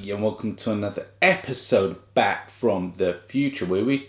everybody, and welcome to another episode back from the future, where we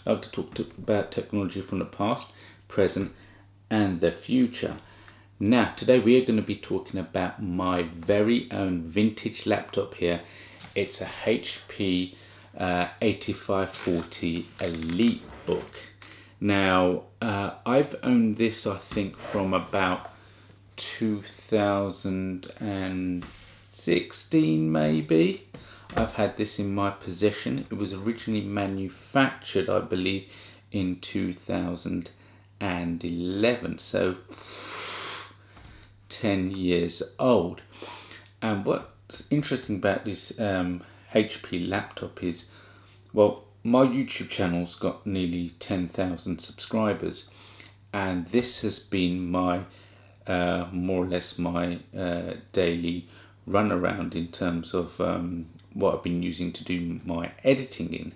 like to talk about technology from the past, present, and the future. Now, today we are going to be talking about my very own vintage laptop here. It's a HP 8540 EliteBook. Now, I've owned this, I think, from about 2016 maybe. I've had this in my possession. It was originally manufactured, I believe, in 2011, so 10 years old. And what's interesting about this HP laptop is, well, my YouTube channel's got nearly 10,000 subscribers, and this has been my more or less my daily run around in terms of what I've been using to do my editing in.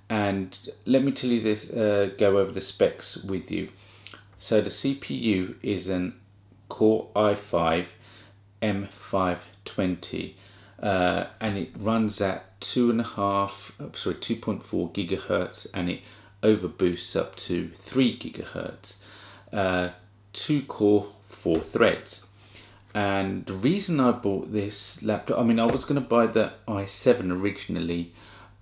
And let me tell you this, go over the specs with you. So the CPU is an Core i5 M520, and it runs at 2.4 gigahertz, and it overboosts up to 3 gigahertz. 2 core, 4 threads. And the reason I bought this laptop, I mean, I was going to buy the i7 originally,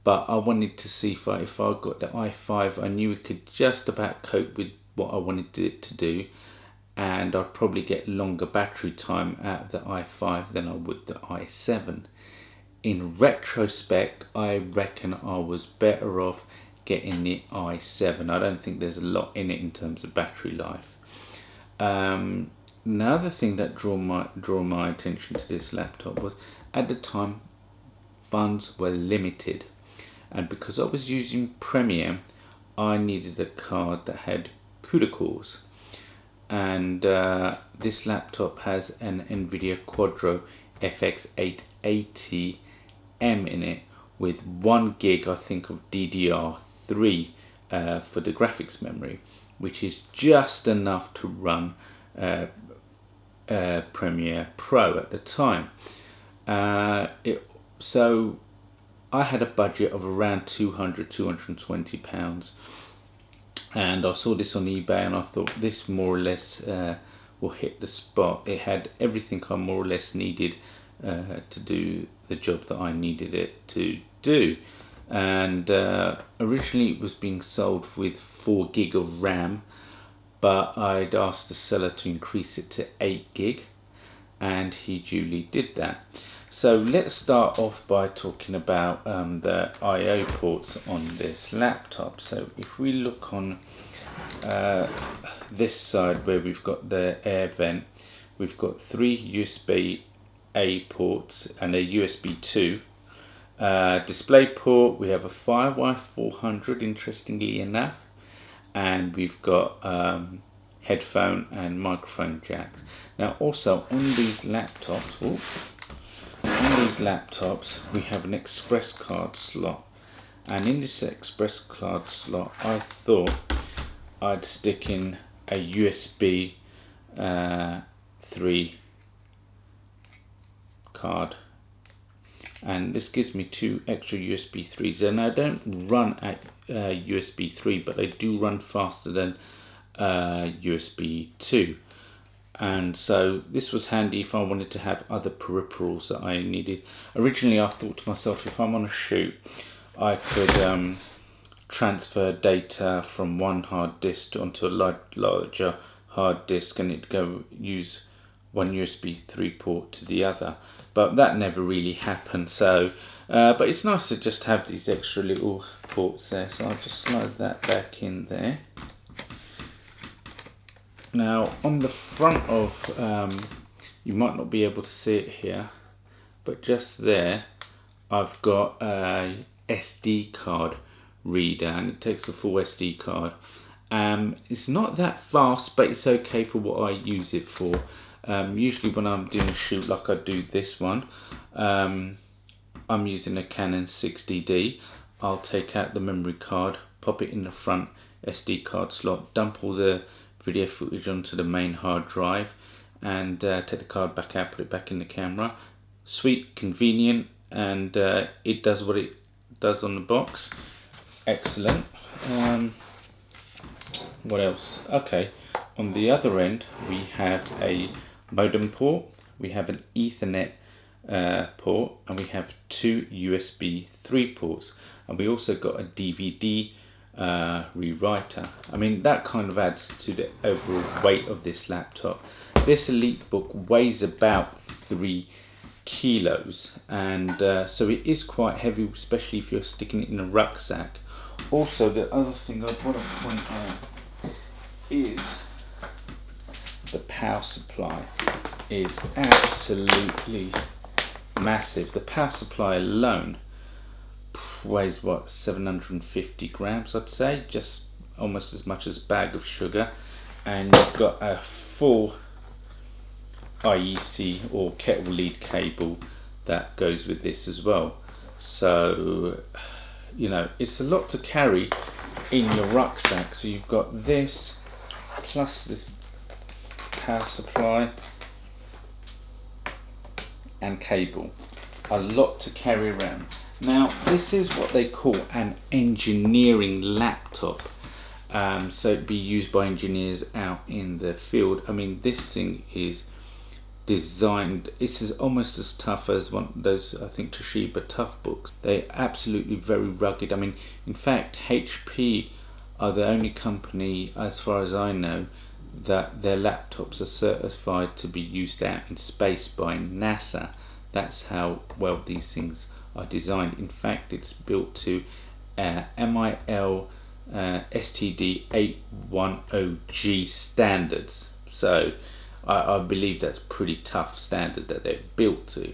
but I wanted to see if I got the i5, I knew it could just about cope with what I wanted it to do, and I'd probably get longer battery time out of the i5 than I would the i7. In retrospect, I reckon I was better off getting the i7. I don't think there's a lot in it in terms of battery life. Another thing that drew my attention to this laptop was, at the time, funds were limited, and because I was using Premiere, I needed a card that had CUDA cores, and this laptop has an NVIDIA Quadro FX 880M in it with 1 gig, I think, of DDR3 for the graphics memory, which is just enough to run Premiere Pro at the time. So I had a budget of around £220, and I saw this on eBay, and I thought this more or less will hit the spot. It had everything I more or less needed to do the job that I needed it to do. And originally it was being sold with 4 gig of RAM, but I'd asked the seller to increase it to 8 gig, and he duly did that. So let's start off by talking about the I/O ports on this laptop. So if we look on this side where we've got the air vent, we've got 3 USB-A ports and a USB 2. Display port, we have a Firewire 400, interestingly enough, and we've got headphone and microphone jacks. Now also on these laptops, we have an express card slot, and in this express card slot I thought I'd stick in a USB 3 card, and this gives me 2 extra USB 3s, and I don't run at USB 3, but they do run faster than USB 2. And so this was handy if I wanted to have other peripherals that I needed. Originally I thought to myself, if I'm on a shoot, I could transfer data from one hard disk onto a larger hard disk, and it'd go use one USB 3 port to the other, but that never really happened. So but it's nice to just have these extra little ports there, so I'll just slide that back in there. Now on the front of, you might not be able to see it here, but just there I've got a SD card reader, and it takes a full SD card. It's not that fast, but it's okay for what I use it for. Usually when I'm doing a shoot like I do this one, I'm using a Canon 60D. I'll take out the memory card, pop it in the front SD card slot, dump all the video footage onto the main hard drive, and take the card back out, put it back in the camera. Sweet, convenient, and it does what it does on the box. Excellent. What else? Okay, on the other end we have a modem port, we have an Ethernet port, and we have two USB 3 ports, and we also got a DVD rewriter. I mean, that kind of adds to the overall weight of this laptop. This EliteBook weighs about 3 kilos, and so it is quite heavy, especially if you're sticking it in a rucksack. Also, the other thing I want to point out is the power supply is absolutely massive. The power supply alone weighs what, 750 grams, I'd say, just almost as much as a bag of sugar, and you've got a full IEC or kettle lead cable that goes with this as well. So, you know, it's a lot to carry in your rucksack. So you've got this plus this power supply and cable, a lot to carry around. Now, this is what they call an engineering laptop. So it'd be used by engineers out in the field. I mean, this thing is designed, it's almost as tough as one of those, I think, Toshiba Tough books. They're absolutely very rugged. I mean, in fact, HP are the only company, as far as I know, that their laptops are certified to be used out in space by NASA. That's how well these things are designed. In fact, it's built to MIL STD 810G standards. So I believe that's pretty tough standard that they're built to.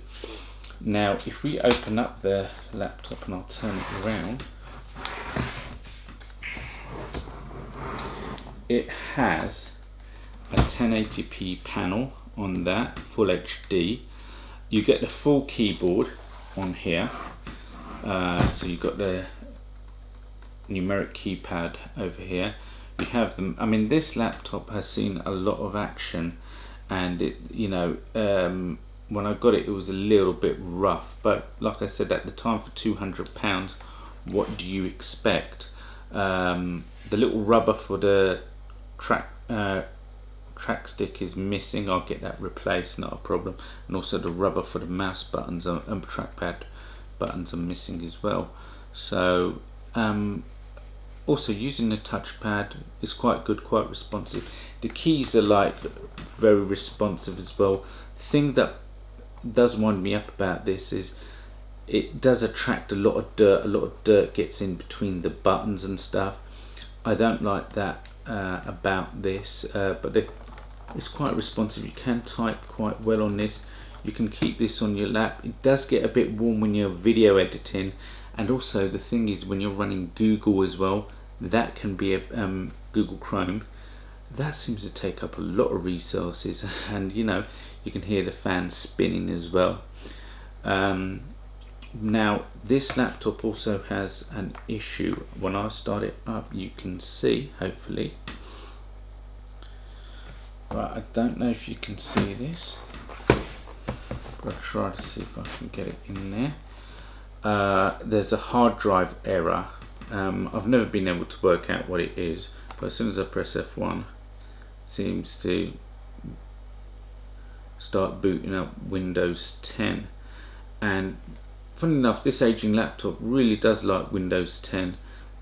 Now, if we open up the laptop, and I'll turn it around, it has a 1080p panel on that, full HD. You get the full keyboard on here, so you've got the numeric keypad over here. You have them. I mean, this laptop has seen a lot of action, and it, you know, when I got it, it was a little bit rough, but like I said, at the time, for £200, what do you expect? The little rubber for the track stick is missing. I'll get that replaced, not a problem. And also the rubber for the mouse buttons and trackpad buttons are missing as well. So also using the touchpad is quite good, quite responsive. The keys are like very responsive as well. The thing that does wind me up about this is it does attract a lot of dirt. A lot of dirt gets in between the buttons and stuff. I don't like that about this, but it's quite responsive. You can type quite well on this. You can keep this on your lap. It does get a bit warm when you're video editing, and also the thing is, when you're running Google as well, that can be a Google Chrome, that seems to take up a lot of resources, and you know, you can hear the fan spinning as well. Now, this laptop also has an issue. When I start it up, you can see, hopefully, right, I don't know if you can see this, but I'll try to see if I can get it in there. There's a hard drive error. I've never been able to work out what it is, but as soon as I press F1, it seems to start booting up Windows 10. And funny enough, this aging laptop really does like Windows 10.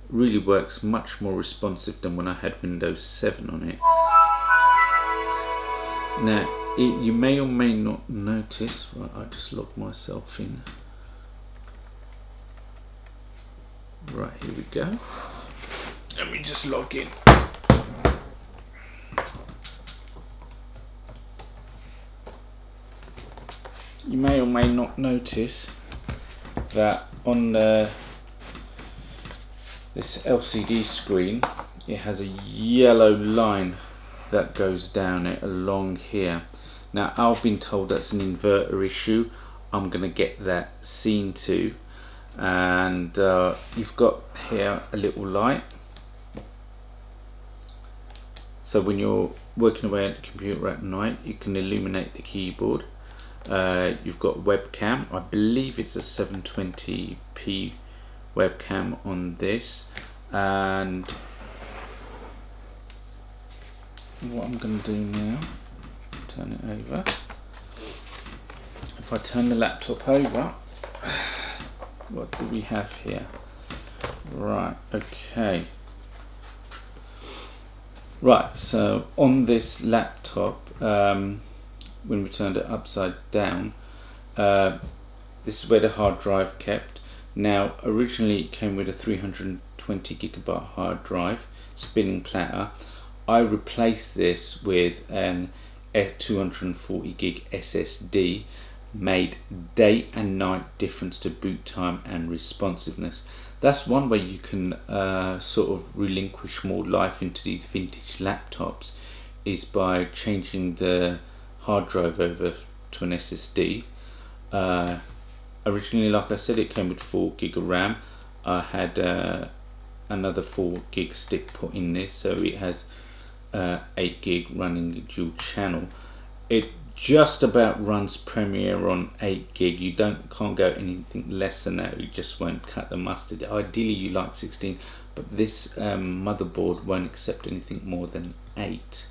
Really works much more responsive than when I had Windows 7 on it. Now, you may or may not notice, well, I just logged myself in. Right, here we go. Let me just log in. You may or may not notice that on this LCD screen, it has a yellow line that goes down it along here. Now, I've been told that's an inverter issue. I'm going to get that seen to. And you've got here a little light, so when you're working away at the computer at night, you can illuminate the keyboard. You've got webcam. I believe it's a 720p webcam on this. And what I'm going to do now, turn it over. If I turn the laptop over, what do we have here? Right, okay. Right, so on this laptop, when we turned it upside down, this is where the hard drive kept. Now, originally it came with a 320 gigabyte hard drive, spinning platter. I replaced this with an 240 gig SSD, made day and night difference to boot time and responsiveness. That's one way you can sort of relinquish more life into these vintage laptops, is by changing the hard drive over to an SSD. Originally, like I said, it came with 4 gig of RAM. I had another 4 gig stick put in this, so it has 8 gig running dual channel. It just about runs Premiere on 8 gig. You can't go anything less than that. You just won't cut the mustard. Ideally you like 16, but this motherboard won't accept anything more than 8.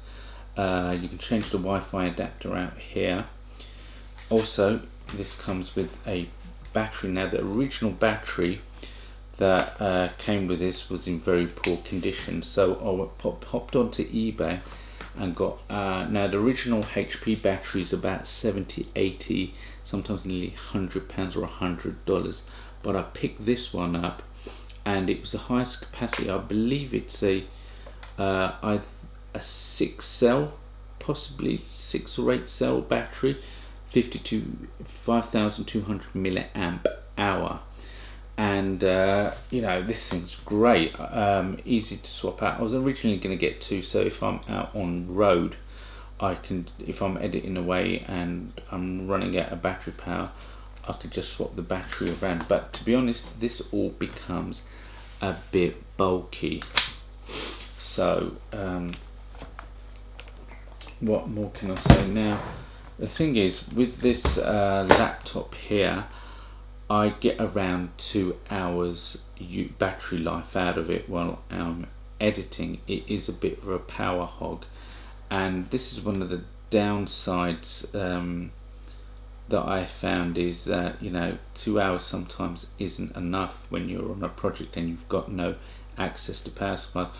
You can change the Wi-Fi adapter out here. Also, this comes with a battery. Now, the original battery that came with this was in very poor condition, so I hopped onto eBay and got now the original HP battery is about 70, 80, sometimes nearly £100 or $100, but I picked this one up and it was the highest capacity. I believe it's a 6 cell, possibly 6 or 8 cell battery, 5200 milliamp hour. And you know, this thing's great, easy to swap out. I was originally going to get 2, so if I'm out on road, I can, if I'm editing away and I'm running out of battery power, I could just swap the battery around. But to be honest, this all becomes a bit bulky. So what more can I say now? The thing is, with this laptop here, I get around 2 hours battery life out of it while I'm editing. It is a bit of a power hog, and this is one of the downsides that I found, is that, you know, 2 hours sometimes isn't enough when you're on a project and you've got no access to power supplies.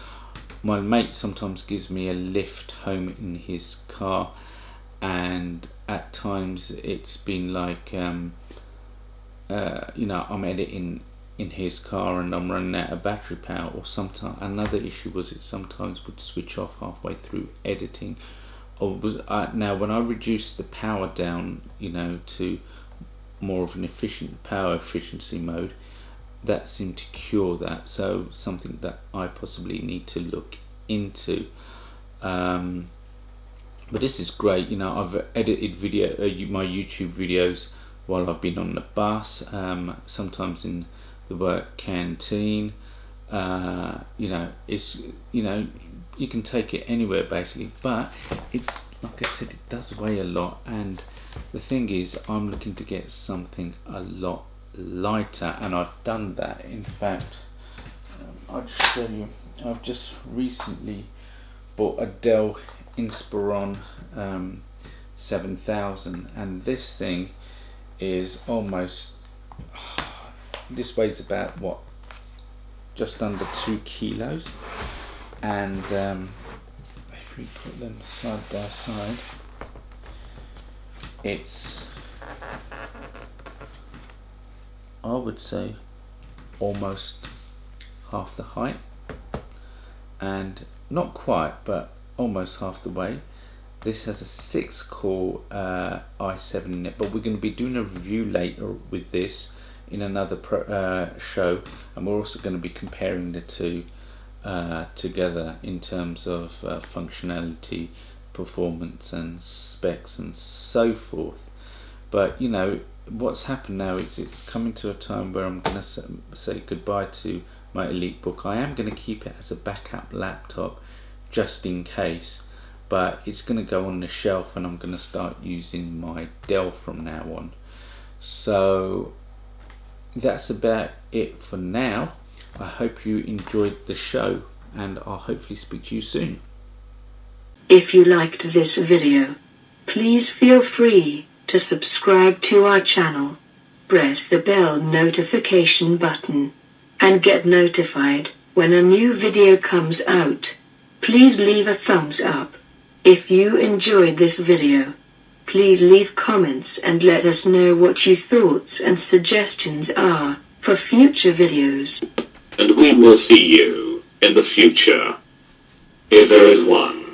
My mate sometimes gives me a lift home in his car, and at times it's been like you know, I'm editing in his car and I'm running out of battery power. Or sometimes another issue was it sometimes would switch off halfway through editing. Or was now when I reduced the power down, you know, to more of an efficient power efficiency mode, that seemed to cure that. So something that I possibly need to look into. But this is great. You know, I've edited my YouTube videos while I've been on the bus, sometimes in the work canteen. You know, it's, you know, you can take it anywhere basically, but it, like I said, it does weigh a lot. And the thing is, I'm looking to get something a lot lighter, and I've done that. In fact, I'll just show you. I've just recently bought a Dell Inspiron 7000, and this thing is almost, this weighs about what, just under 2 kilos, and if we put them side by side, it's, I would say, almost half the height, and not quite, but almost half the weight. This has a 6-core i7 in it, but we're going to be doing a review later with this in another show, and we're also going to be comparing the two together in terms of functionality, performance and specs and so forth. But you know, what's happened now is it's coming to a time where I'm going to say goodbye to my EliteBook. I am going to keep it as a backup laptop just in case, but it's going to go on the shelf, and I'm going to start using my Dell from now on. So that's about it for now. I hope you enjoyed the show, and I'll hopefully speak to you soon. If you liked this video, please feel free to subscribe to our channel, press the bell notification button, and get notified when a new video comes out. Please leave a thumbs up. If you enjoyed this video, please leave comments and let us know what your thoughts and suggestions are for future videos. And we will see you in the future, if there is one.